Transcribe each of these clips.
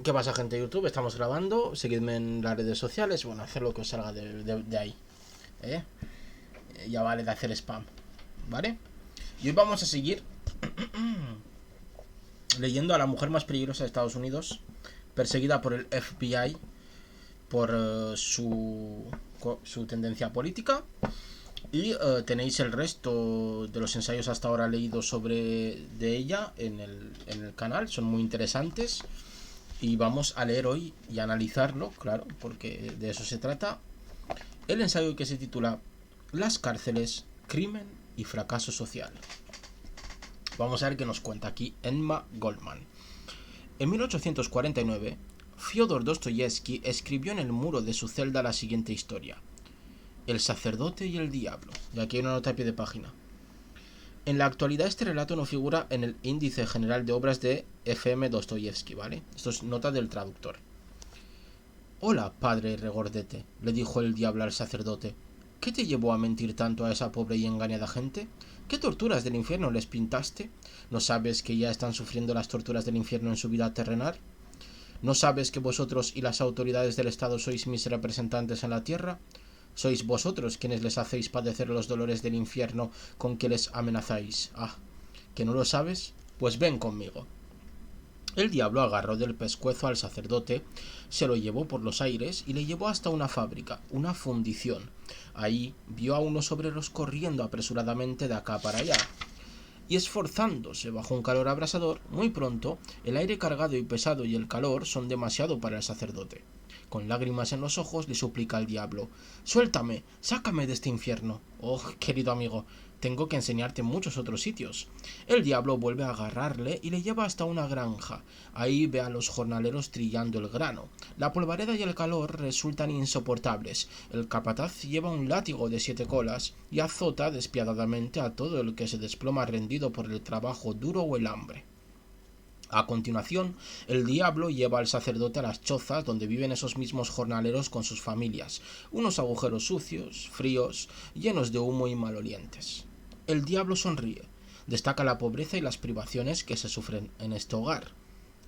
¿Qué pasa, gente de YouTube? Estamos grabando. Seguidme en las redes sociales. Bueno, hacer lo que os salga de ahí. ¿Eh? Ya vale de hacer spam. ¿Vale? Y hoy vamos a seguir leyendo a la mujer más peligrosa de Estados Unidos, perseguida por el FBI por su tendencia política. Y tenéis el resto de los ensayos hasta ahora leídos sobre de ella en el canal. Son muy interesantes. Y vamos a leer hoy y analizarlo, claro, porque de eso se trata. El ensayo que se titula Las cárceles, crimen y fracaso social. Vamos a ver qué nos cuenta aquí Emma Goldman. En 1849, Fyodor Dostoyevsky escribió en el muro de su celda la siguiente historia: El sacerdote y el diablo. Y aquí hay una nota a pie de página. En la actualidad este relato no figura en el índice general de obras de F.M. Dostoyevsky, ¿vale? Esto es nota del traductor. Hola, padre regordete, le dijo el diablo al sacerdote. ¿Qué te llevó a mentir tanto a esa pobre y engañada gente? ¿Qué torturas del infierno les pintaste? ¿No sabes que ya están sufriendo las torturas del infierno en su vida terrenal? ¿No sabes que vosotros y las autoridades del Estado sois mis representantes en la tierra? Sois vosotros quienes les hacéis padecer los dolores del infierno con que les amenazáis. Ah, ¿que no lo sabes? Pues ven conmigo. El diablo agarró del pescuezo al sacerdote, se lo llevó por los aires y le llevó hasta una fábrica, una fundición. Ahí vio a unos obreros corriendo apresuradamente de acá para allá y esforzándose bajo un calor abrasador. Muy pronto, el aire cargado y pesado y el calor son demasiado para el sacerdote. Con lágrimas en los ojos le suplica al diablo: «Suéltame, sácame de este infierno». «Oh, querido amigo, tengo que enseñarte muchos otros sitios». El diablo vuelve a agarrarle y le lleva hasta una granja. Ahí ve a los jornaleros trillando el grano. La polvareda y el calor resultan insoportables. El capataz lleva un látigo de 7 colas y azota despiadadamente a todo el que se desploma rendido por el trabajo duro o el hambre. A continuación, el diablo lleva al sacerdote a las chozas donde viven esos mismos jornaleros con sus familias, unos agujeros sucios, fríos, llenos de humo y malolientes. El diablo sonríe, destaca la pobreza y las privaciones que se sufren en este hogar.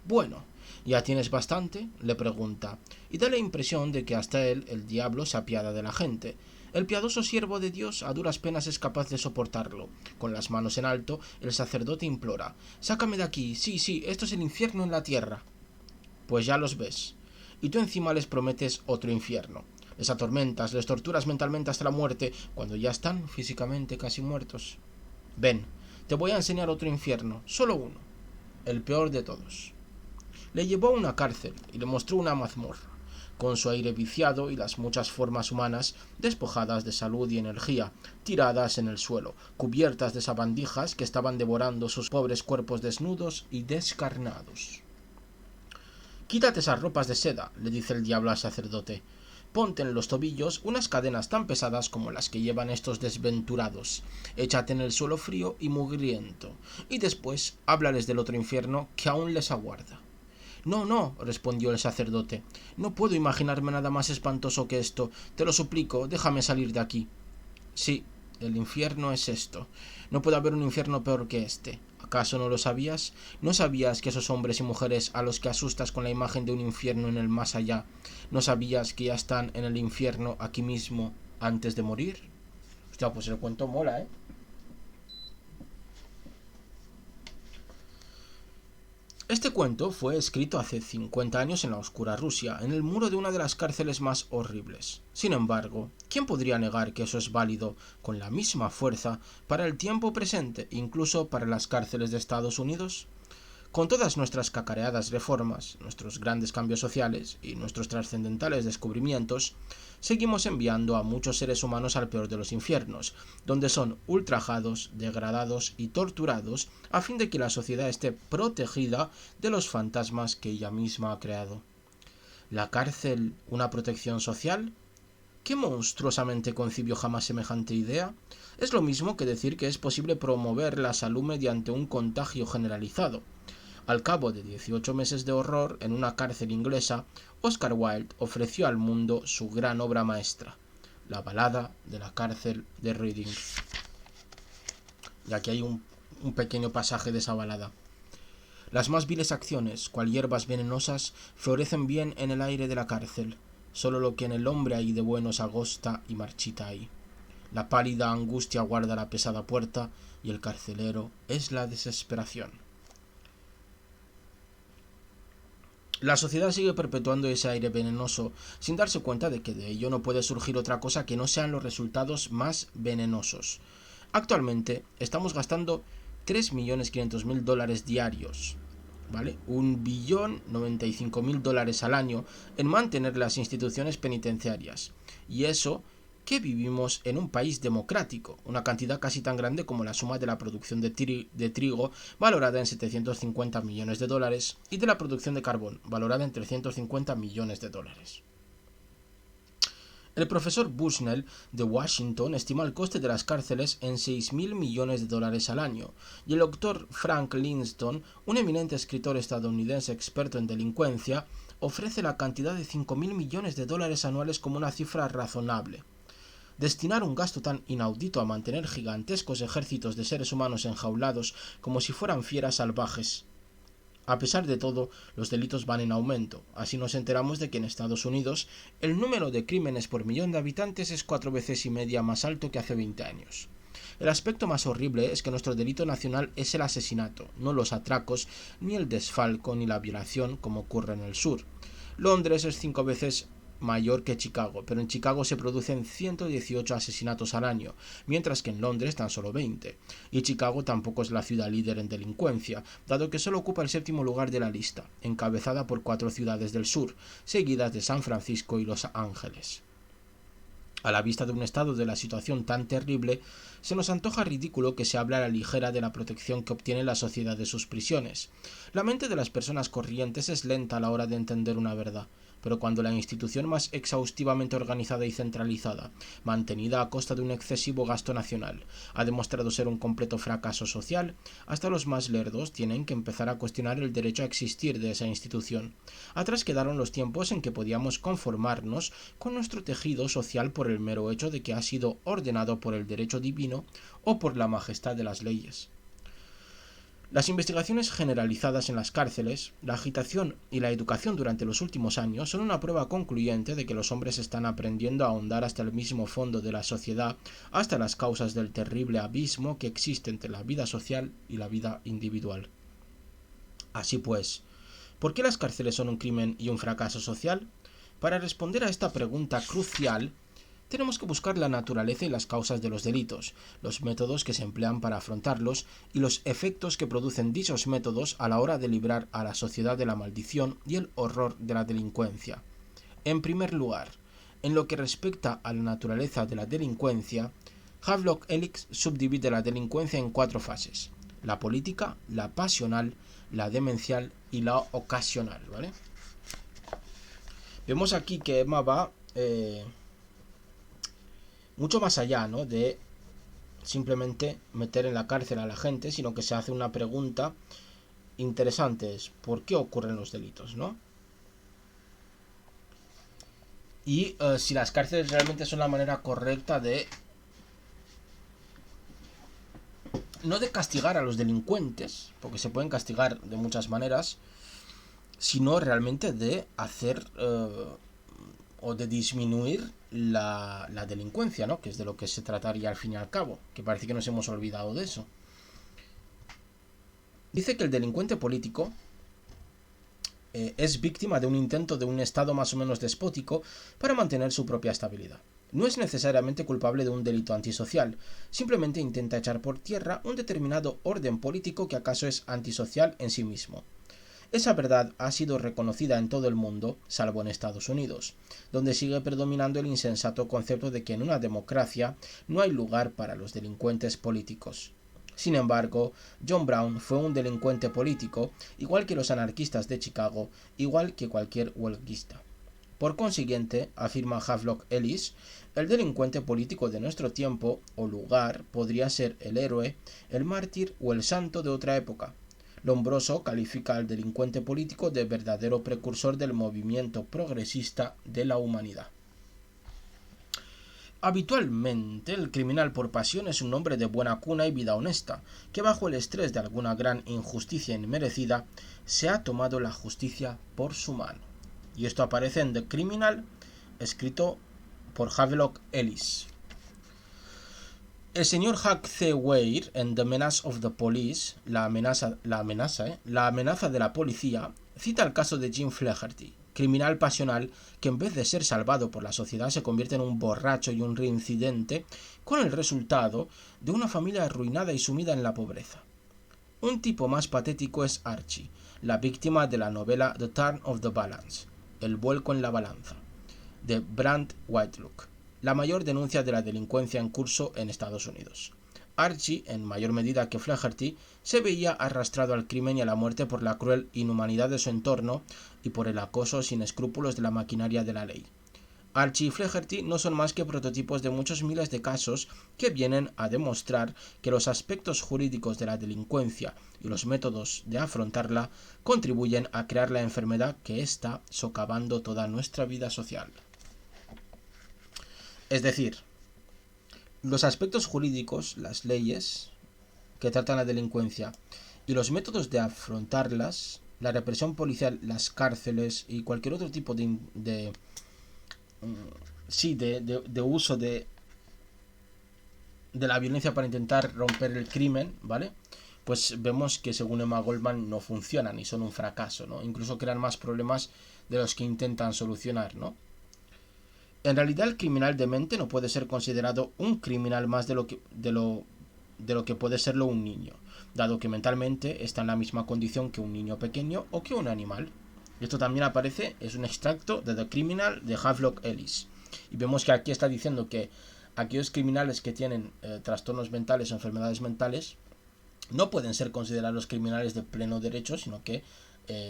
«Bueno, ¿ya tienes bastante?», le pregunta, y da la impresión de que hasta él, el diablo, se apiada de la gente. El piadoso siervo de Dios a duras penas es capaz de soportarlo. Con las manos en alto, el sacerdote implora: «Sácame de aquí, sí, esto es el infierno en la tierra». «Pues ya los ves. Y tú encima les prometes otro infierno. Les atormentas, les torturas mentalmente hasta la muerte, cuando ya están físicamente casi muertos. Ven, te voy a enseñar otro infierno, solo uno, el peor de todos». Le llevó a una cárcel y le mostró una mazmorra, con su aire viciado y las muchas formas humanas despojadas de salud y energía, tiradas en el suelo, cubiertas de sabandijas que estaban devorando sus pobres cuerpos desnudos y descarnados. «Quítate esas ropas de seda», le dice el diablo al sacerdote. «Ponte en los tobillos unas cadenas tan pesadas como las que llevan estos desventurados. Échate en el suelo frío y mugriento, y después háblales del otro infierno que aún les aguarda». «No», respondió el sacerdote, «no puedo imaginarme nada más espantoso que esto. Te lo suplico, déjame salir de aquí». «Sí, el infierno es esto. No puede haber un infierno peor que este. ¿Acaso no lo sabías? ¿No sabías que esos hombres y mujeres a los que asustas con la imagen de un infierno en el más allá, no sabías que ya están en el infierno aquí mismo antes de morir?» Hostia, pues el cuento mola, ¿eh? Este cuento fue escrito hace 50 años en la oscura Rusia, en el muro de una de las cárceles más horribles. Sin embargo, ¿quién podría negar que eso es válido con la misma fuerza para el tiempo presente, incluso para las cárceles de Estados Unidos? Con todas nuestras cacareadas reformas, nuestros grandes cambios sociales y nuestros trascendentales descubrimientos, seguimos enviando a muchos seres humanos al peor de los infiernos, donde son ultrajados, degradados y torturados a fin de que la sociedad esté protegida de los fantasmas que ella misma ha creado. ¿La cárcel una protección social? ¿Qué monstruosamente concibió jamás semejante idea? Es lo mismo que decir que es posible promover la salud mediante un contagio generalizado. Al cabo de 18 meses de horror en una cárcel inglesa, Oscar Wilde ofreció al mundo su gran obra maestra, la balada de la cárcel de Reading. Y aquí hay un pequeño pasaje de esa balada. Las más viles acciones, cual hierbas venenosas, florecen bien en el aire de la cárcel. Solo lo que en el hombre hay de bueno se agosta y marchita ahí. La pálida angustia guarda la pesada puerta y el carcelero es la desesperación. La sociedad sigue perpetuando ese aire venenoso sin darse cuenta de que de ello no puede surgir otra cosa que no sean los resultados más venenosos. Actualmente estamos gastando 3.500.000 dólares diarios, ¿vale? 1.095.000 dólares al año en mantener las instituciones penitenciarias. Y eso que vivimos en un país democrático, una cantidad casi tan grande como la suma de la producción de trigo, valorada en 750 millones de dólares, y de la producción de carbón, valorada en 350 millones de dólares. El profesor Bushnell de Washington estima el coste de las cárceles en 6.000 millones de dólares al año, y el doctor Frank Linston, un eminente escritor estadounidense experto en delincuencia, ofrece la cantidad de 5.000 millones de dólares anuales como una cifra razonable. Destinar un gasto tan inaudito a mantener gigantescos ejércitos de seres humanos enjaulados como si fueran fieras salvajes. A pesar de todo, los delitos van en aumento. Así nos enteramos de que en Estados Unidos el número de crímenes por millón de habitantes es 4,5 veces más alto que hace 20 años. El aspecto más horrible es que nuestro delito nacional es el asesinato, no los atracos, ni el desfalco, ni la violación, como ocurre en el sur. Londres es 5 veces mayor que Chicago, pero en Chicago se producen 118 asesinatos al año, mientras que en Londres tan solo 20. Y Chicago tampoco es la ciudad líder en delincuencia, dado que solo ocupa el 7º lugar de la lista, encabezada por 4 ciudades del sur, seguidas de San Francisco y Los Ángeles. A la vista de un estado de la situación tan terrible, se nos antoja ridículo que se hable a la ligera de la protección que obtiene la sociedad de sus prisiones. La mente de las personas corrientes es lenta a la hora de entender una verdad, pero cuando la institución más exhaustivamente organizada y centralizada, mantenida a costa de un excesivo gasto nacional, ha demostrado ser un completo fracaso social, hasta los más lerdos tienen que empezar a cuestionar el derecho a existir de esa institución. Atrás quedaron los tiempos en que podíamos conformarnos con nuestro tejido social por el mero hecho de que ha sido ordenado por el derecho divino o por la majestad de las leyes. Las investigaciones generalizadas en las cárceles, la agitación y la educación durante los últimos años son una prueba concluyente de que los hombres están aprendiendo a ahondar hasta el mismo fondo de la sociedad, hasta las causas del terrible abismo que existe entre la vida social y la vida individual. Así pues, ¿por qué las cárceles son un crimen y un fracaso social? Para responder a esta pregunta crucial, tenemos que buscar la naturaleza y las causas de los delitos, los métodos que se emplean para afrontarlos y los efectos que producen dichos métodos a la hora de librar a la sociedad de la maldición y el horror de la delincuencia. En primer lugar, en lo que respecta a la naturaleza de la delincuencia, Havelock Ellis subdivide la delincuencia en 4 fases: la política, la pasional, la demencial y la ocasional, ¿vale? Vemos aquí que Emma va mucho más allá, ¿no?, de simplemente meter en la cárcel a la gente, sino que se hace una pregunta interesante: es ¿por qué ocurren los delitos?, ¿no? Y si las cárceles realmente son la manera correcta de no de castigar a los delincuentes, porque se pueden castigar de muchas maneras, sino realmente de hacer o de disminuir la delincuencia, ¿no?, que es de lo que se trataría al fin y al cabo, que parece que nos hemos olvidado de eso. Dice que el delincuente político es víctima de un intento de un Estado más o menos despótico para mantener su propia estabilidad. No es necesariamente culpable de un delito antisocial, simplemente intenta echar por tierra un determinado orden político que acaso es antisocial en sí mismo. Esa verdad ha sido reconocida en todo el mundo, salvo en Estados Unidos, donde sigue predominando el insensato concepto de que en una democracia no hay lugar para los delincuentes políticos. Sin embargo, John Brown fue un delincuente político, igual que los anarquistas de Chicago, igual que cualquier huelguista. Por consiguiente, afirma Havelock Ellis, el delincuente político de nuestro tiempo o lugar podría ser el héroe, el mártir o el santo de otra época. Lombroso califica al delincuente político de verdadero precursor del movimiento progresista de la humanidad. Habitualmente, el criminal por pasión es un hombre de buena cuna y vida honesta, que bajo el estrés de alguna gran injusticia inmerecida, se ha tomado la justicia por su mano. Y esto aparece en The Criminal, escrito por Havelock Ellis. El señor Hathaway en The Menace of the Police, la amenaza de la policía, cita el caso de Jim Flaherty, criminal pasional que en vez de ser salvado por la sociedad se convierte en un borracho y un reincidente, con el resultado de una familia arruinada y sumida en la pobreza. Un tipo más patético es Archie, la víctima de la novela The Turn of the Balance, el vuelco en la balanza, de Brant Whitelock, la mayor denuncia de la delincuencia en curso en Estados Unidos. Archie, en mayor medida que Flaherty, se veía arrastrado al crimen y a la muerte por la cruel inhumanidad de su entorno y por el acoso sin escrúpulos de la maquinaria de la ley. Archie y Flaherty no son más que prototipos de muchos miles de casos que vienen a demostrar que los aspectos jurídicos de la delincuencia y los métodos de afrontarla contribuyen a crear la enfermedad que está socavando toda nuestra vida social. Es decir, los aspectos jurídicos, las leyes que tratan la delincuencia y los métodos de afrontarlas, la represión policial, las cárceles y cualquier otro tipo de uso de la violencia para intentar romper el crimen, ¿vale? Pues vemos que según Emma Goldman no funcionan y son un fracaso, ¿no? Incluso crean más problemas de los que intentan solucionar, ¿no? En realidad el criminal demente no puede ser considerado un criminal más de lo que puede serlo un niño, dado que mentalmente está en la misma condición que un niño pequeño o que un animal. Esto también aparece, es un extracto de The Criminal de Havelock Ellis. Y vemos que aquí está diciendo que aquellos criminales que tienen trastornos mentales o enfermedades mentales no pueden ser considerados criminales de pleno derecho, sino que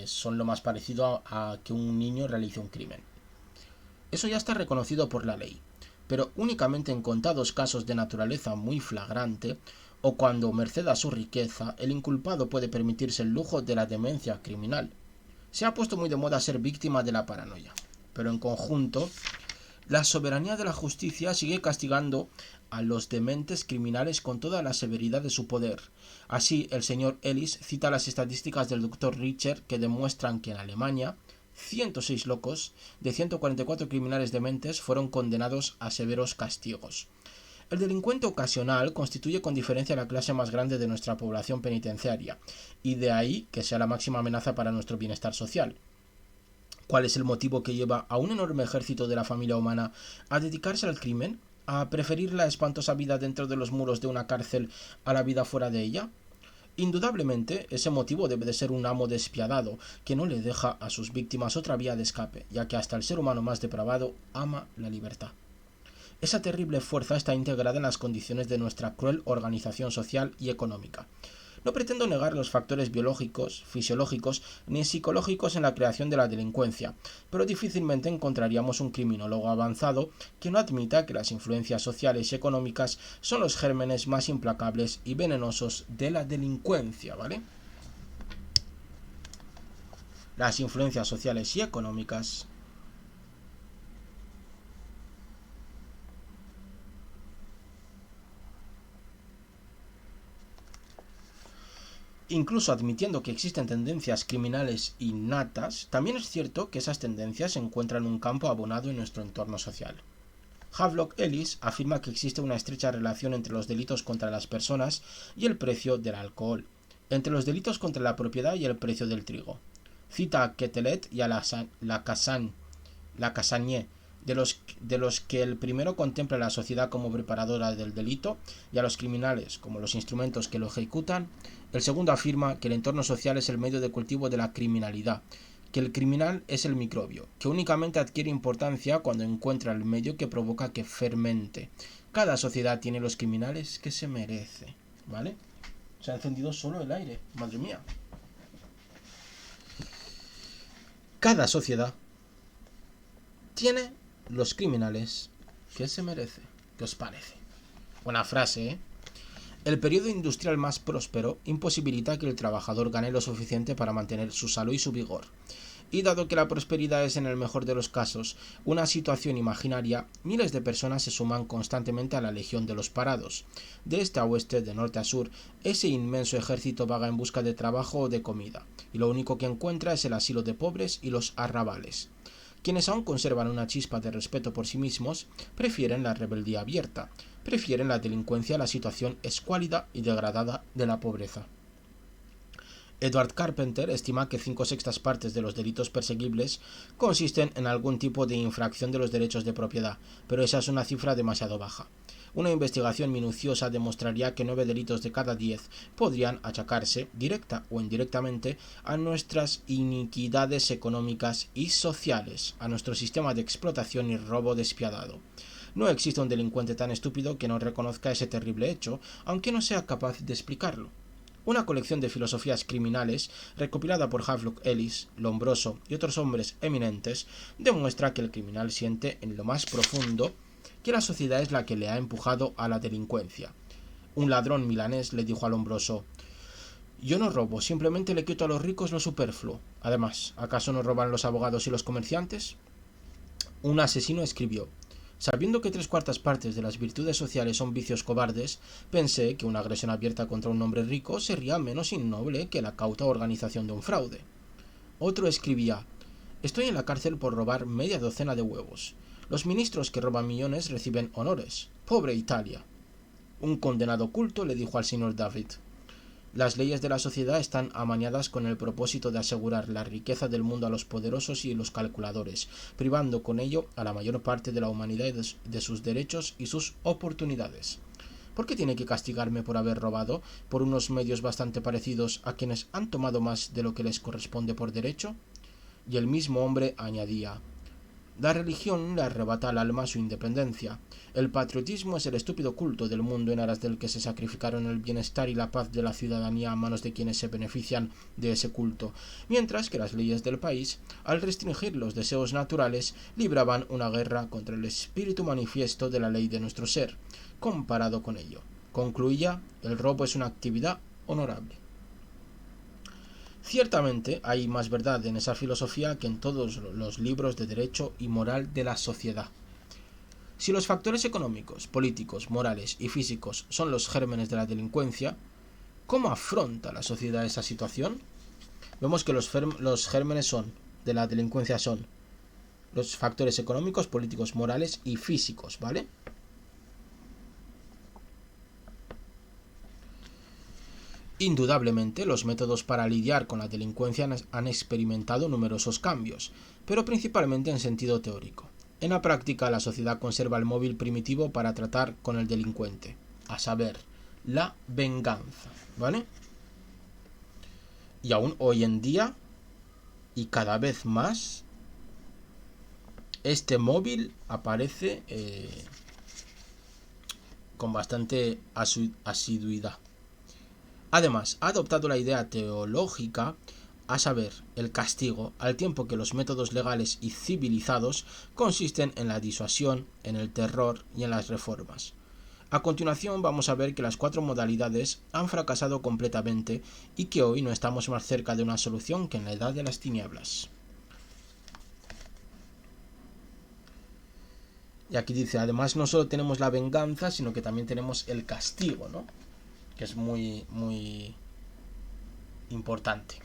son lo más parecido a que un niño realice un crimen. Eso ya está reconocido por la ley, pero únicamente en contados casos de naturaleza muy flagrante o cuando, merced a su riqueza, el inculpado puede permitirse el lujo de la demencia criminal. Se ha puesto muy de moda ser víctima de la paranoia, pero en conjunto, la soberanía de la justicia sigue castigando a los dementes criminales con toda la severidad de su poder. Así, el señor Ellis cita las estadísticas del Dr. Richer que demuestran que en Alemania 106 locos de 144 criminales dementes fueron condenados a severos castigos. El delincuente ocasional constituye con diferencia la clase más grande de nuestra población penitenciaria, y de ahí que sea la máxima amenaza para nuestro bienestar social. ¿Cuál es el motivo que lleva a un enorme ejército de la familia humana a dedicarse al crimen? ¿A preferir la espantosa vida dentro de los muros de una cárcel a la vida fuera de ella? Indudablemente, ese motivo debe de ser un amo despiadado, que no le deja a sus víctimas otra vía de escape, ya que hasta el ser humano más depravado ama la libertad. Esa terrible fuerza está integrada en las condiciones de nuestra cruel organización social y económica. No pretendo negar los factores biológicos, fisiológicos ni psicológicos en la creación de la delincuencia, pero difícilmente encontraríamos un criminólogo avanzado que no admita que las influencias sociales y económicas son los gérmenes más implacables y venenosos de la delincuencia, ¿vale? Las influencias sociales y económicas incluso admitiendo que existen tendencias criminales innatas, también es cierto que esas tendencias se encuentran en un campo abonado en nuestro entorno social. Havelock Ellis afirma que existe una estrecha relación entre los delitos contra las personas y el precio del alcohol, entre los delitos contra la propiedad y el precio del trigo. Cita a Quetelet y a la Cassagne, de los que el primero contempla a la sociedad como preparadora del delito y a los criminales como los instrumentos que lo ejecutan. El segundo afirma que el entorno social es el medio de cultivo de la criminalidad, que el criminal es el microbio, que únicamente adquiere importancia cuando encuentra el medio que provoca que fermente. Cada sociedad tiene los criminales que se merece, ¿vale? Se ha encendido solo el aire, madre mía. Cada sociedad tiene los criminales que se merece. ¿Qué os parece? Buena frase, ¿eh? El periodo industrial más próspero imposibilita que el trabajador gane lo suficiente para mantener su salud y su vigor, Y dado que la prosperidad es en el mejor de los casos una situación imaginaria, miles de personas se suman constantemente a la legión de los parados. De este a oeste, de norte a sur, ese inmenso ejército vaga en busca de trabajo o de comida, y lo único que encuentra es el asilo de pobres y los arrabales. Quienes aún conservan una chispa de respeto por sí mismos, prefieren la rebeldía abierta, prefieren la delincuencia a la situación escuálida y degradada de la pobreza. Edward Carpenter estima que 5/6 partes de los delitos perseguibles consisten en algún tipo de infracción de los derechos de propiedad, pero esa es una cifra demasiado baja. Una investigación minuciosa demostraría que 9 delitos de cada 10 podrían achacarse, directa o indirectamente, a nuestras iniquidades económicas y sociales, a nuestro sistema de explotación y robo despiadado. No existe un delincuente tan estúpido que no reconozca ese terrible hecho, aunque no sea capaz de explicarlo. Una colección de filosofías criminales, recopilada por Havelock Ellis, Lombroso y otros hombres eminentes, demuestra que el criminal siente en lo más profundo que la sociedad es la que le ha empujado a la delincuencia. Un ladrón milanés le dijo a Lombroso: «Yo no robo, simplemente le quito a los ricos lo superfluo. Además, ¿acaso no roban los abogados y los comerciantes?». Un asesino escribió: «Sabiendo que 3/4 partes de las virtudes sociales son vicios cobardes, pensé que una agresión abierta contra un hombre rico sería menos innoble que la cauta organización de un fraude». Otro escribía: «Estoy en la cárcel por robar media docena de huevos. Los ministros que roban millones reciben honores. ¡Pobre Italia!». Un condenado culto le dijo al señor David: «Las leyes de la sociedad están amañadas con el propósito de asegurar la riqueza del mundo a los poderosos y los calculadores, privando con ello a la mayor parte de la humanidad de sus derechos y sus oportunidades. ¿Por qué tiene que castigarme por haber robado por unos medios bastante parecidos a quienes han tomado más de lo que les corresponde por derecho?». Y el mismo hombre añadía: «La religión le arrebata al alma su independencia. El patriotismo es el estúpido culto del mundo en aras del que se sacrificaron el bienestar y la paz de la ciudadanía a manos de quienes se benefician de ese culto, mientras que las leyes del país, al restringir los deseos naturales, libraban una guerra contra el espíritu manifiesto de la ley de nuestro ser. Comparado con ello», concluía, «el robo es una actividad honorable». Ciertamente hay más verdad en esa filosofía que en todos los libros de derecho y moral de la sociedad. Si los factores económicos, políticos, morales y físicos son los gérmenes de la delincuencia, ¿cómo afronta la sociedad esa situación? Vemos que los gérmenes de la delincuencia son los factores económicos, políticos, morales y físicos, ¿vale? Indudablemente, los métodos para lidiar con la delincuencia han experimentado numerosos cambios, pero principalmente en sentido teórico. En la práctica, la sociedad conserva el móvil primitivo para tratar con el delincuente, a saber, la venganza, ¿vale? Y aún hoy en día, y cada vez más, este móvil aparece con bastante asiduidad. Además, ha adoptado la idea teológica, a saber, el castigo, al tiempo que los métodos legales y civilizados consisten en la disuasión, en el terror y en las reformas. A continuación vamos a ver que las 4 modalidades han fracasado completamente y que hoy no estamos más cerca de una solución que en la edad de las tinieblas. Y aquí dice, además no solo tenemos la venganza, sino que también tenemos el castigo, ¿no? Que es muy, muy importante.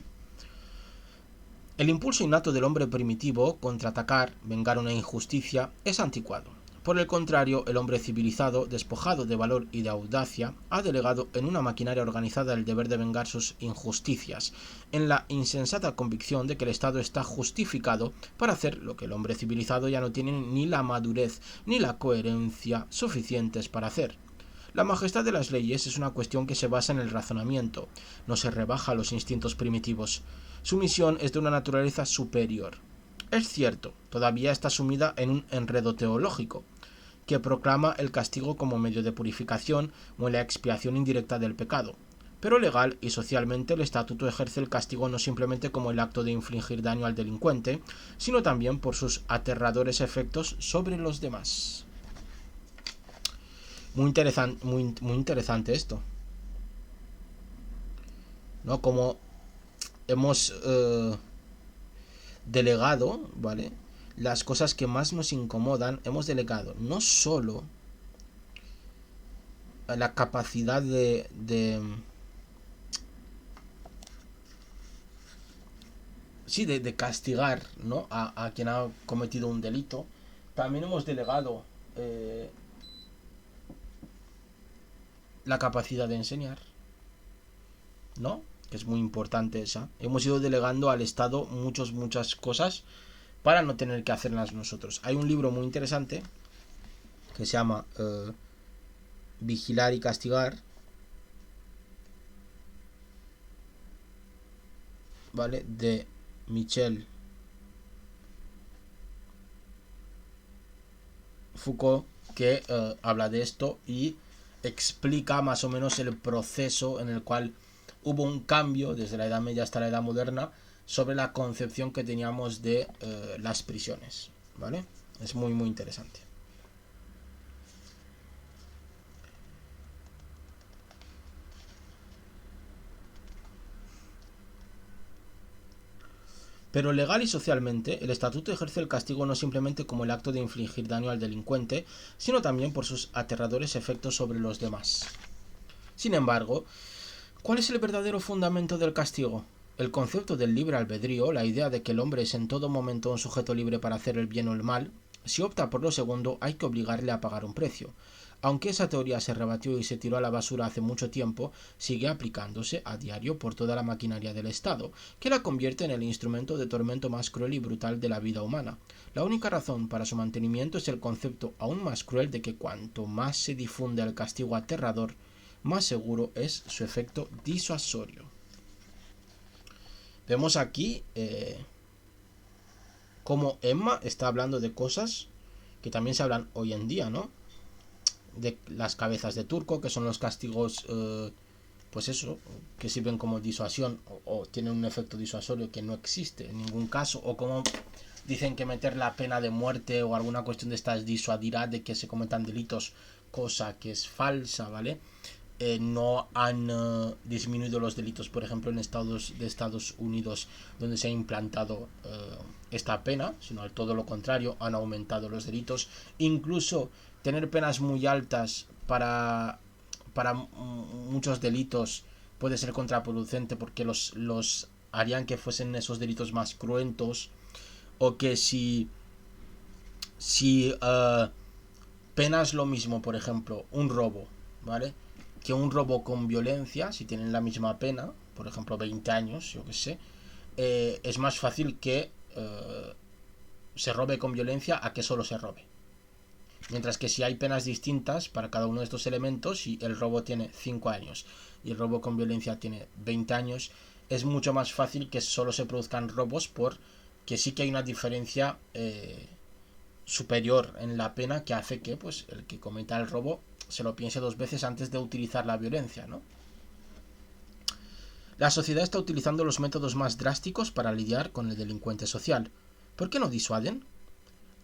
El impulso innato del hombre primitivo, contraatacar, vengar una injusticia, es anticuado. Por el contrario, el hombre civilizado, despojado de valor y de audacia, ha delegado en una maquinaria organizada el deber de vengar sus injusticias, en la insensata convicción de que el Estado está justificado para hacer lo que el hombre civilizado ya no tiene ni la madurez ni la coherencia suficientes para hacer. La majestad de las leyes es una cuestión que se basa en el razonamiento, no se rebaja a los instintos primitivos. Su misión es de una naturaleza superior. Es cierto, todavía está sumida en un enredo teológico, que proclama el castigo como medio de purificación o en la expiación indirecta del pecado. Pero legal y socialmente el estatuto ejerce el castigo no simplemente como el acto de infligir daño al delincuente, sino también por sus aterradores efectos sobre los demás. Muy interesante esto, ¿no? Como hemos delegado, ¿vale? Las cosas que más nos incomodan, hemos delegado no solo la capacidad de castigar, ¿no? A quien ha cometido un delito. También hemos delegado la capacidad de enseñar, ¿no? Que es muy importante esa. Hemos ido delegando al Estado muchas cosas para no tener que hacerlas nosotros. Hay un libro muy interesante que se llama Vigilar y Castigar, ¿vale? De Michel Foucault, que habla de esto y explica más o menos el proceso en el cual hubo un cambio desde la Edad Media hasta la Edad Moderna sobre la concepción que teníamos de las prisiones, ¿vale? Es muy interesante. Pero legal y socialmente, el estatuto ejerce el castigo no simplemente como el acto de infligir daño al delincuente, sino también por sus aterradores efectos sobre los demás. Sin embargo, ¿cuál es el verdadero fundamento del castigo? El concepto del libre albedrío, la idea de que el hombre es en todo momento un sujeto libre para hacer el bien o el mal. Si opta por lo segundo, hay que obligarle a pagar un precio. Aunque esa teoría se rebatió y se tiró a la basura hace mucho tiempo, sigue aplicándose a diario por toda la maquinaria del Estado, que la convierte en el instrumento de tormento más cruel y brutal de la vida humana. La única razón para su mantenimiento es el concepto aún más cruel de que cuanto más se difunde el castigo aterrador, más seguro es su efecto disuasorio. Vemos aquí cómo Emma está hablando de cosas que también se hablan hoy en día, ¿no? De las cabezas de turco, que son los castigos, pues eso, que sirven como disuasión o tienen un efecto disuasorio que no existe en ningún caso, o como dicen que meter la pena de muerte o alguna cuestión de estas disuadirá de que se cometan delitos, cosa que es falsa, ¿vale? No han disminuido los delitos, por ejemplo, en Estados Unidos, donde se ha implantado esta pena, sino al todo lo contrario, han aumentado los delitos. Incluso tener penas muy altas para muchos delitos puede ser contraproducente porque los harían que fuesen esos delitos más cruentos, o que si penas lo mismo, por ejemplo, un robo, ¿vale? Que un robo con violencia, si tienen la misma pena, por ejemplo 20 años, yo que sé, es más fácil que se robe con violencia a que solo se robe. Mientras que si hay penas distintas para cada uno de estos elementos, si el robo tiene 5 años y el robo con violencia tiene 20 años, es mucho más fácil que solo se produzcan robos porque sí que hay una diferencia superior en la pena que hace que pues el que cometa el robo se lo piense dos veces antes de utilizar la violencia, ¿no? La sociedad está utilizando los métodos más drásticos para lidiar con el delincuente social. ¿Por qué no disuaden?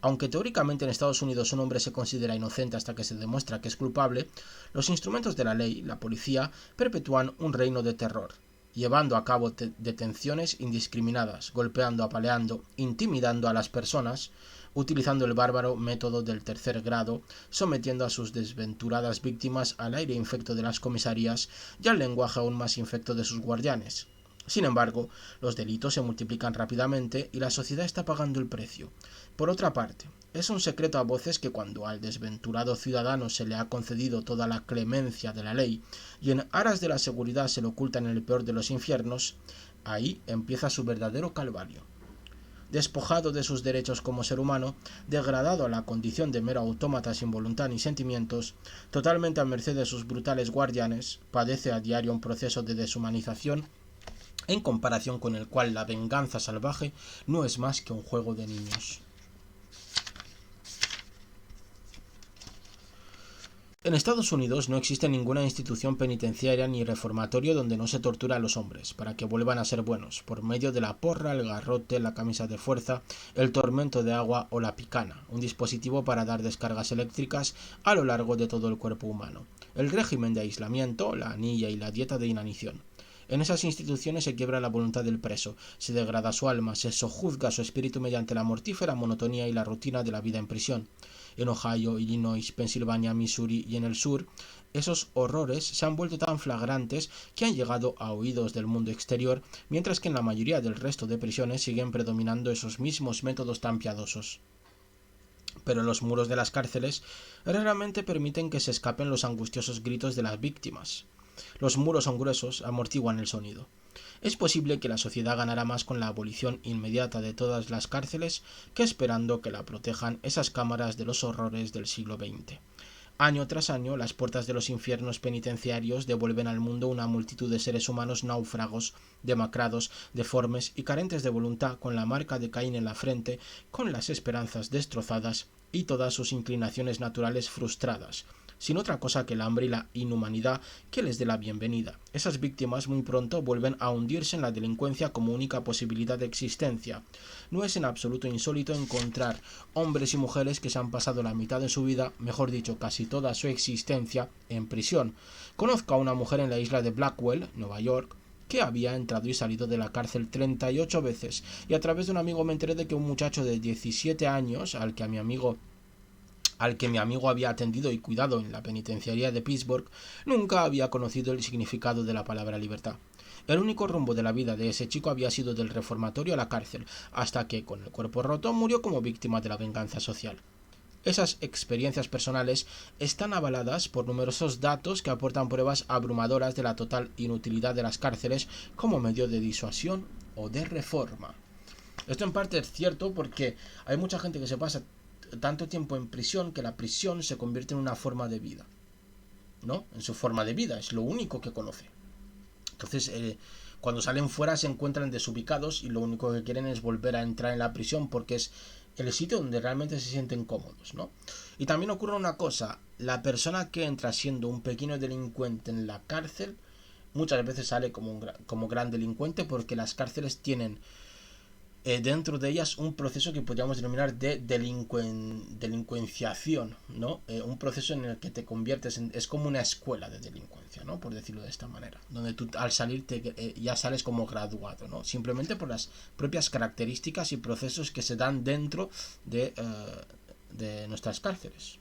Aunque teóricamente en Estados Unidos un hombre se considera inocente hasta que se demuestra que es culpable, los instrumentos de la ley, la policía, perpetúan un reino de terror, llevando a cabo detenciones indiscriminadas, golpeando, apaleando, intimidando a las personas, utilizando el bárbaro método del tercer grado, sometiendo a sus desventuradas víctimas al aire infecto de las comisarías y al lenguaje aún más infecto de sus guardianes. Sin embargo, los delitos se multiplican rápidamente y la sociedad está pagando el precio. Por otra parte, es un secreto a voces que cuando al desventurado ciudadano se le ha concedido toda la clemencia de la ley y en aras de la seguridad se le oculta en el peor de los infiernos, ahí empieza su verdadero calvario. Despojado de sus derechos como ser humano, degradado a la condición de mero autómata sin voluntad ni sentimientos, totalmente a merced de sus brutales guardianes, padece a diario un proceso de deshumanización en comparación con el cual la venganza salvaje no es más que un juego de niños. En Estados Unidos no existe ninguna institución penitenciaria ni reformatorio donde no se tortura a los hombres para que vuelvan a ser buenos, por medio de la porra, el garrote, la camisa de fuerza, el tormento de agua o la picana, un dispositivo para dar descargas eléctricas a lo largo de todo el cuerpo humano, el régimen de aislamiento, la anilla y la dieta de inanición. En esas instituciones se quiebra la voluntad del preso, se degrada su alma, se sojuzga su espíritu mediante la mortífera monotonía y la rutina de la vida en prisión. En Ohio, Illinois, Pensilvania, Missouri y en el sur, esos horrores se han vuelto tan flagrantes que han llegado a oídos del mundo exterior, mientras que en la mayoría del resto de prisiones siguen predominando esos mismos métodos tan piadosos. Pero los muros de las cárceles raramente permiten que se escapen los angustiosos gritos de las víctimas. Los muros son gruesos, amortiguan el sonido. Es posible que la sociedad ganara más con la abolición inmediata de todas las cárceles que esperando que la protejan esas cámaras de los horrores del siglo XX. Año tras año, las puertas de los infiernos penitenciarios devuelven al mundo una multitud de seres humanos náufragos, demacrados, deformes y carentes de voluntad, con la marca de Caín en la frente, con las esperanzas destrozadas y todas sus inclinaciones naturales frustradas, sin otra cosa que el hambre y la inhumanidad que les dé la bienvenida. Esas víctimas muy pronto vuelven a hundirse en la delincuencia como única posibilidad de existencia. No es en absoluto insólito encontrar hombres y mujeres que se han pasado la mitad de su vida, mejor dicho, casi toda su existencia, en prisión. Conozco a una mujer en la isla de Blackwell, Nueva York, que había entrado y salido de la cárcel 38 veces, y a través de un amigo me enteré de que un muchacho de 17 años, al que mi amigo había atendido y cuidado en la penitenciaría de Pittsburgh, nunca había conocido el significado de la palabra libertad. El único rumbo de la vida de ese chico había sido del reformatorio a la cárcel, hasta que, con el cuerpo roto, murió como víctima de la venganza social. Esas experiencias personales están avaladas por numerosos datos que aportan pruebas abrumadoras de la total inutilidad de las cárceles como medio de disuasión o de reforma. Esto en parte es cierto porque hay mucha gente que se pasa tanto tiempo en prisión que la prisión se convierte en una forma de vida, ¿no? En su forma de vida, es lo único que conoce. Entonces, cuando salen fuera se encuentran desubicados y lo único que quieren es volver a entrar en la prisión porque es el sitio donde realmente se sienten cómodos, ¿no? Y también ocurre una cosa, la persona que entra siendo un pequeño delincuente en la cárcel muchas veces sale como gran delincuente porque las cárceles tienen dentro de ellas un proceso que podríamos denominar de delincuenciación, ¿no? Un proceso en el que te conviertes en... es como una escuela de delincuencia, ¿no? Por decirlo de esta manera, donde tú al salir ya sales como graduado, ¿no? Simplemente por las propias características y procesos que se dan dentro de nuestras cárceles.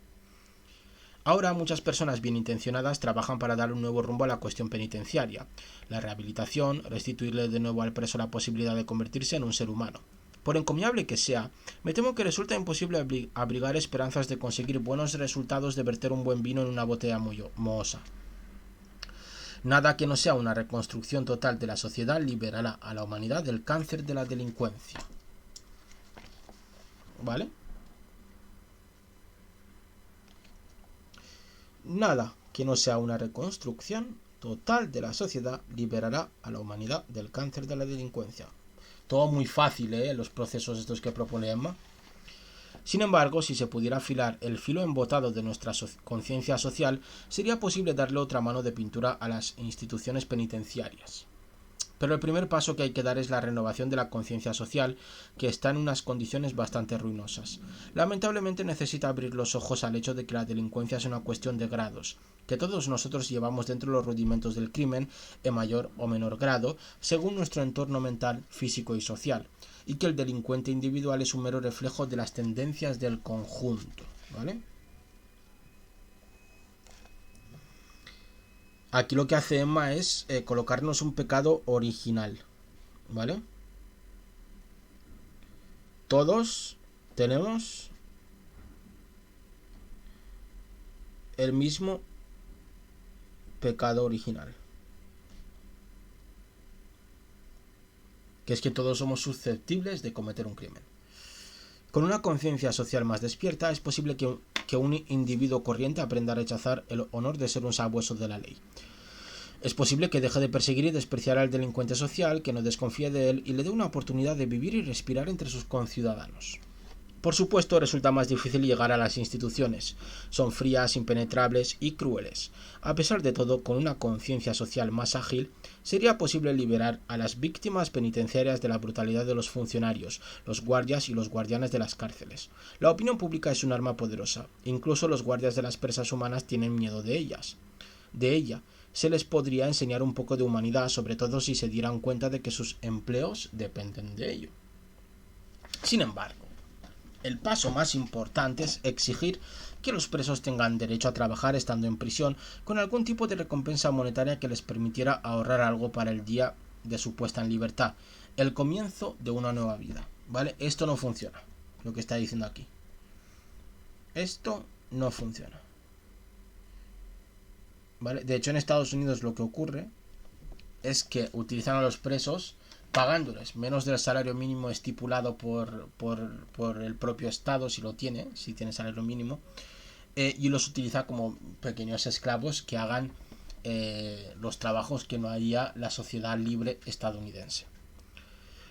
Ahora muchas personas bien intencionadas trabajan para dar un nuevo rumbo a la cuestión penitenciaria, la rehabilitación, restituirle de nuevo al preso la posibilidad de convertirse en un ser humano. Por encomiable que sea, me temo que resulta imposible abrigar esperanzas de conseguir buenos resultados de verter un buen vino en una botella mohosa. Nada que no sea una reconstrucción total de la sociedad liberará a la humanidad del cáncer de la delincuencia. ¿Vale? Nada que no sea una reconstrucción total de la sociedad liberará a la humanidad del cáncer de la delincuencia. Todo muy fácil, los procesos estos que propone Emma. Sin embargo, si se pudiera afilar el filo embotado de nuestra conciencia social, sería posible darle otra mano de pintura a las instituciones penitenciarias. Pero el primer paso que hay que dar es la renovación de la conciencia social, que está en unas condiciones bastante ruinosas. Lamentablemente necesita abrir los ojos al hecho de que la delincuencia es una cuestión de grados, que todos nosotros llevamos dentro los rudimentos del crimen, en mayor o menor grado, según nuestro entorno mental, físico y social, y que el delincuente individual es un mero reflejo de las tendencias del conjunto, ¿vale? Aquí lo que hace Emma es colocarnos un pecado original, ¿vale? Todos tenemos el mismo pecado original, que es que todos somos susceptibles de cometer un crimen. Con una conciencia social más despierta es posible que un individuo corriente aprenda a rechazar el honor de ser un sabueso de la ley. Es posible que deje de perseguir y despreciar al delincuente social, que no desconfíe de él y le dé una oportunidad de vivir y respirar entre sus conciudadanos. Por supuesto, resulta más difícil llegar a las instituciones. Son frías, impenetrables y crueles. A pesar de todo, con una conciencia social más ágil, sería posible liberar a las víctimas penitenciarias de la brutalidad de los funcionarios, los guardias y los guardianes de las cárceles. La opinión pública es un arma poderosa. Incluso los guardias de las presas humanas tienen miedo de ella. se les podría enseñar un poco de humanidad, sobre todo si se dieran cuenta de que sus empleos dependen de ello. Sin embargo, el paso más importante es exigir que los presos tengan derecho a trabajar estando en prisión con algún tipo de recompensa monetaria que les permitiera ahorrar algo para el día de su puesta en libertad, el comienzo de una nueva vida, ¿vale? Esto no funciona, lo que está diciendo aquí. Esto no funciona, ¿vale? De hecho, en Estados Unidos lo que ocurre es que utilizan a los presos pagándoles menos del salario mínimo estipulado por el propio Estado, si tiene salario mínimo, y los utiliza como pequeños esclavos que hagan los trabajos que no haría la sociedad libre estadounidense.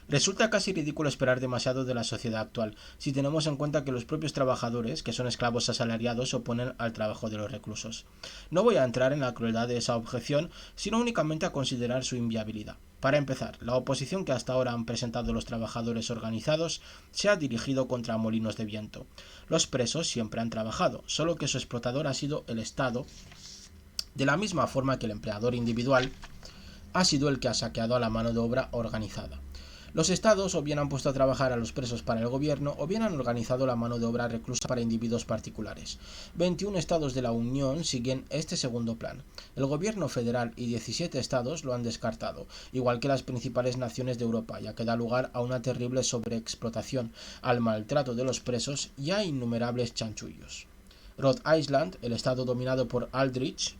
Resulta casi ridículo esperar demasiado de la sociedad actual, si tenemos en cuenta que los propios trabajadores, que son esclavos asalariados, se oponen al trabajo de los reclusos. No voy a entrar en la crueldad de esa objeción, sino únicamente a considerar su inviabilidad. Para empezar, la oposición que hasta ahora han presentado los trabajadores organizados se ha dirigido contra molinos de viento. Los presos siempre han trabajado, solo que su explotador ha sido el Estado, de la misma forma que el empleador individual ha sido el que ha saqueado a la mano de obra organizada. Los estados o bien han puesto a trabajar a los presos para el gobierno o bien han organizado la mano de obra reclusa para individuos particulares. 21 estados de la Unión siguen este segundo plan. El gobierno federal y 17 estados lo han descartado, igual que las principales naciones de Europa, ya que da lugar a una terrible sobreexplotación, al maltrato de los presos y a innumerables chanchullos. Rhode Island, el estado dominado por Aldrich,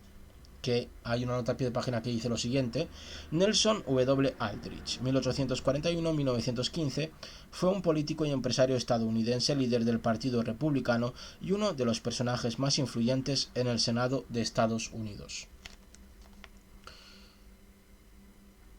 que hay una nota a pie de página que dice lo siguiente: Nelson W. Aldrich, 1841-1915, fue un político y empresario estadounidense, líder del Partido Republicano y uno de los personajes más influyentes en el Senado de Estados Unidos.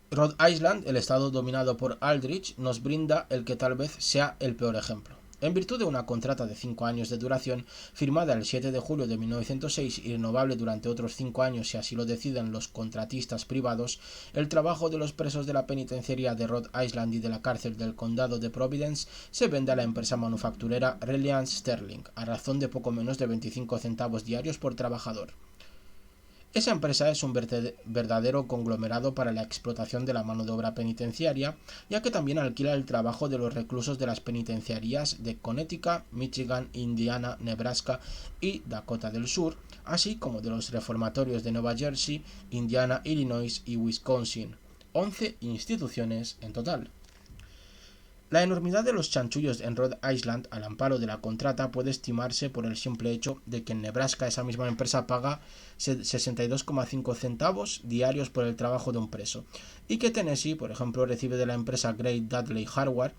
Rhode Island, el estado dominado por Aldrich, nos brinda el que tal vez sea el peor ejemplo. En virtud de una contrata de 5 años de duración, firmada el 7 de julio de 1906 y renovable durante otros 5 años si así lo deciden los contratistas privados, el trabajo de los presos de la penitenciaría de Rhode Island y de la cárcel del condado de Providence se vende a la empresa manufacturera Reliance Sterling, a razón de poco menos de 25 centavos diarios por trabajador. Esa empresa es un verdadero conglomerado para la explotación de la mano de obra penitenciaria, ya que también alquila el trabajo de los reclusos de las penitenciarías de Connecticut, Michigan, Indiana, Nebraska y Dakota del Sur, así como de los reformatorios de Nueva Jersey, Indiana, Illinois y Wisconsin. 11 instituciones en total. La enormidad de los chanchullos en Rhode Island al amparo de la contrata puede estimarse por el simple hecho de que en Nebraska esa misma empresa paga 62,5 centavos diarios por el trabajo de un preso, y que Tennessee, por ejemplo, recibe de la empresa Great Dudley Harvard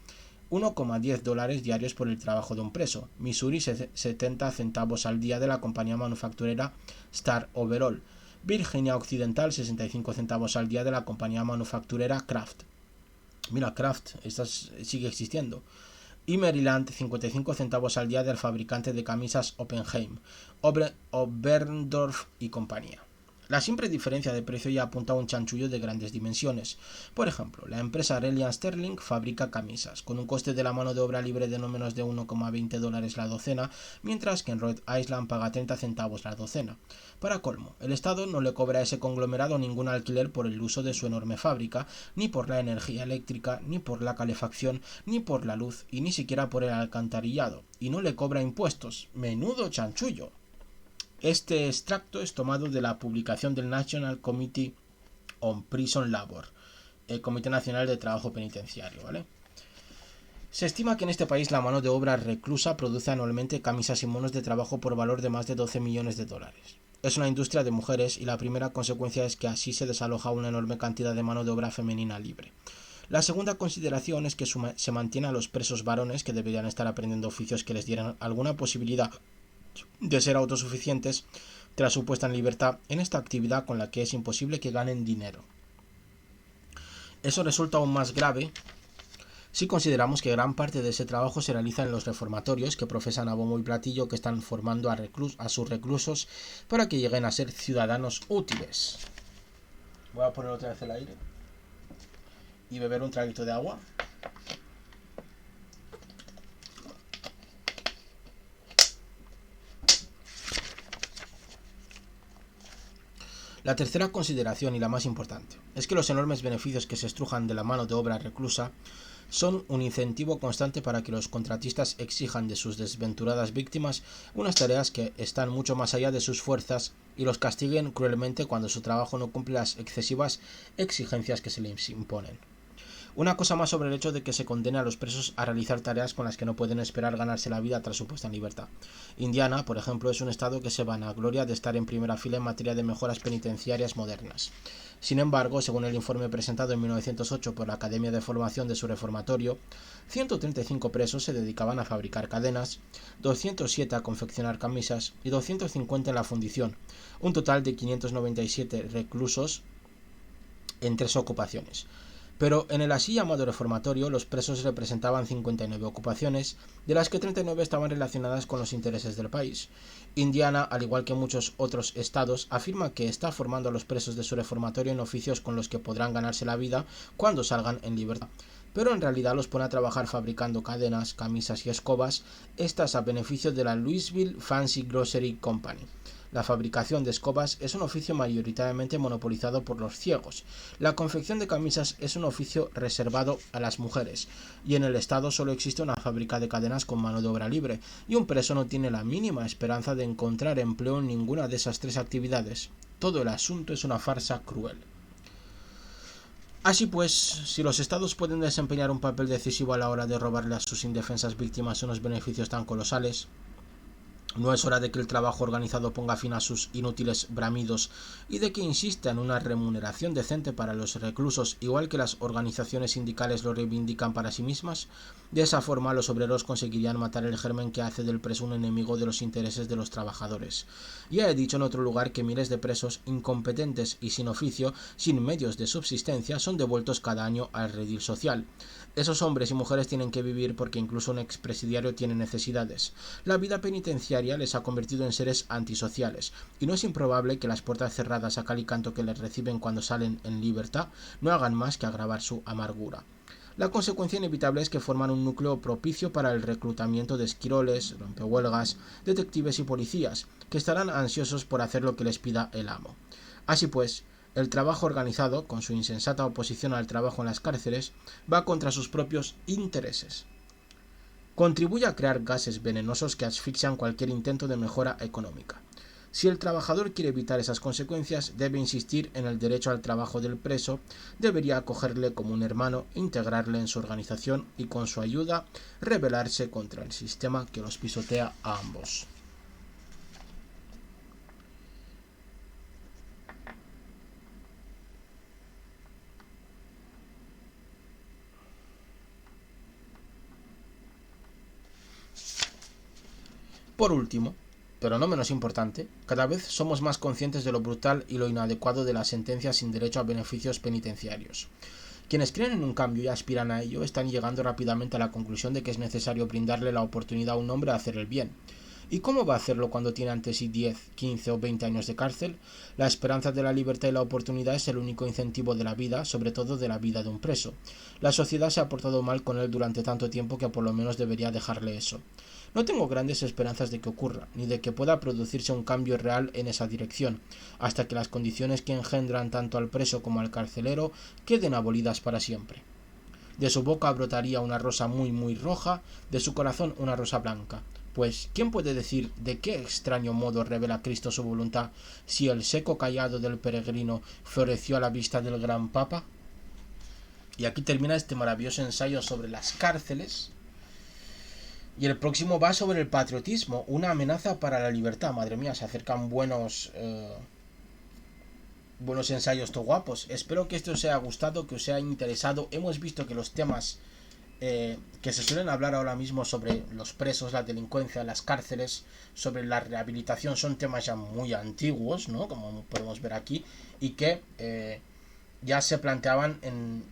$1,10 diarios por el trabajo de un preso. Missouri 70 centavos al día de la compañía manufacturera Star Overall. Virginia Occidental 65 centavos al día de la compañía manufacturera Kraft. Mira, Kraft, esta sigue existiendo. Y Maryland 55 centavos al día del fabricante de camisas Oppenheim, Oberndorf y compañía. La simple diferencia de precio ya apunta a un chanchullo de grandes dimensiones. Por ejemplo, la empresa Reliance Sterling fabrica camisas, con un coste de la mano de obra libre de no menos de $1,20 la docena, mientras que en Rhode Island paga 30 centavos la docena. Para colmo, el Estado no le cobra a ese conglomerado ningún alquiler por el uso de su enorme fábrica, ni por la energía eléctrica, ni por la calefacción, ni por la luz, y ni siquiera por el alcantarillado, y no le cobra impuestos. ¡Menudo chanchullo! Este extracto es tomado de la publicación del National Committee on Prison Labor, el Comité Nacional de Trabajo Penitenciario, ¿vale? Se estima que en este país la mano de obra reclusa produce anualmente camisas y monos de trabajo por valor de más de 12 millones de dólares. Es una industria de mujeres y la primera consecuencia es que así se desaloja una enorme cantidad de mano de obra femenina libre. La segunda consideración es que se mantiene a los presos varones que deberían estar aprendiendo oficios que les dieran alguna posibilidad de ser autosuficientes tras su puesta en libertad en esta actividad con la que es imposible que ganen dinero. Eso resulta aún más grave si consideramos que gran parte de ese trabajo se realiza en los reformatorios que profesan a bombo y platillo que están formando a sus reclusos para que lleguen a ser ciudadanos útiles. Voy a poner otra vez el aire y beber un traguito de agua. La tercera consideración, y la más importante, es que los enormes beneficios que se estrujan de la mano de obra reclusa son un incentivo constante para que los contratistas exijan de sus desventuradas víctimas unas tareas que están mucho más allá de sus fuerzas y los castiguen cruelmente cuando su trabajo no cumple las excesivas exigencias que se les imponen. Una cosa más sobre el hecho de que se condene a los presos a realizar tareas con las que no pueden esperar ganarse la vida tras su puesta en libertad. Indiana, por ejemplo, es un estado que se vanagloria de estar en primera fila en materia de mejoras penitenciarias modernas. Sin embargo, según el informe presentado en 1908 por la Academia de Formación de su reformatorio, 135 presos se dedicaban a fabricar cadenas, 207 a confeccionar camisas y 250 en la fundición, un total de 597 reclusos en 3 ocupaciones. Pero en el así llamado reformatorio los presos representaban 59 ocupaciones, de las que 39 estaban relacionadas con los intereses del país. Indiana, al igual que muchos otros estados, afirma que está formando a los presos de su reformatorio en oficios con los que podrán ganarse la vida cuando salgan en libertad. Pero en realidad los pone a trabajar fabricando cadenas, camisas y escobas, estas a beneficio de la Louisville Fancy Grocery Company. La fabricación de escobas es un oficio mayoritariamente monopolizado por los ciegos. La confección de camisas es un oficio reservado a las mujeres, y en el estado solo existe una fábrica de cadenas con mano de obra libre, y un preso no tiene la mínima esperanza de encontrar empleo en ninguna de esas 3 actividades. Todo el asunto es una farsa cruel. Así pues, si los estados pueden desempeñar un papel decisivo a la hora de robarle a sus indefensas víctimas unos beneficios tan colosales, ¿no es hora de que el trabajo organizado ponga fin a sus inútiles bramidos y de que insista en una remuneración decente para los reclusos, igual que las organizaciones sindicales lo reivindican para sí mismas? De esa forma, los obreros conseguirían matar el germen que hace del preso un enemigo de los intereses de los trabajadores. Ya he dicho en otro lugar que miles de presos incompetentes y sin oficio, sin medios de subsistencia, son devueltos cada año al redil social. Esos hombres y mujeres tienen que vivir porque incluso un expresidiario tiene necesidades. La vida penitenciaria les ha convertido en seres antisociales, y no es improbable que las puertas cerradas a cal y canto que les reciben cuando salen en libertad no hagan más que agravar su amargura. La consecuencia inevitable es que forman un núcleo propicio para el reclutamiento de esquiroles, rompehuelgas, detectives y policías, que estarán ansiosos por hacer lo que les pida el amo. Así pues, el trabajo organizado, con su insensata oposición al trabajo en las cárceles, va contra sus propios intereses. Contribuye a crear gases venenosos que asfixian cualquier intento de mejora económica. Si el trabajador quiere evitar esas consecuencias, debe insistir en el derecho al trabajo del preso, debería acogerle como un hermano, integrarle en su organización y con su ayuda rebelarse contra el sistema que los pisotea a ambos. Por último, pero no menos importante, cada vez somos más conscientes de lo brutal y lo inadecuado de las sentencias sin derecho a beneficios penitenciarios. Quienes creen en un cambio y aspiran a ello están llegando rápidamente a la conclusión de que es necesario brindarle la oportunidad a un hombre a hacer el bien. ¿Y cómo va a hacerlo cuando tiene ante sí 10, 15 o 20 años de cárcel? La esperanza de la libertad y la oportunidad es el único incentivo de la vida, sobre todo de la vida de un preso. La sociedad se ha portado mal con él durante tanto tiempo que por lo menos debería dejarle eso. No tengo grandes esperanzas de que ocurra, ni de que pueda producirse un cambio real en esa dirección, hasta que las condiciones que engendran tanto al preso como al carcelero queden abolidas para siempre. De su boca brotaría una rosa muy roja, de su corazón una rosa blanca. Pues, ¿quién puede decir de qué extraño modo revela Cristo su voluntad si el seco callado del peregrino floreció a la vista del gran Papa? Y aquí termina este maravilloso ensayo sobre las cárceles. Y el próximo va sobre el patriotismo, una amenaza para la libertad. Madre mía, se acercan buenos ensayos to guapos. Espero que esto os haya gustado, que os haya interesado. Hemos visto que los temas que se suelen hablar ahora mismo sobre los presos, la delincuencia, las cárceles, sobre la rehabilitación, son temas ya muy antiguos, ¿no? Como podemos ver aquí, y que ya se planteaban en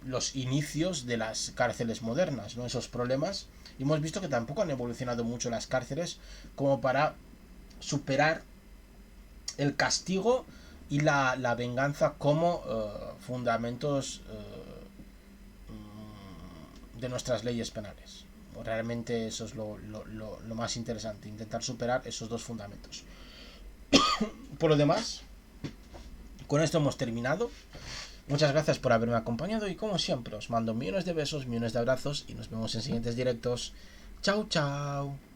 los inicios de las cárceles modernas, ¿no? Esos problemas. Y hemos visto que tampoco han evolucionado mucho las cárceles como para superar el castigo y la venganza como fundamentos de nuestras leyes penales. Realmente eso es lo más interesante, intentar superar esos dos fundamentos. por lo demás, con esto hemos terminado. Muchas gracias por haberme acompañado y como siempre os mando millones de besos, millones de abrazos y nos vemos en siguientes directos. Chao, chao.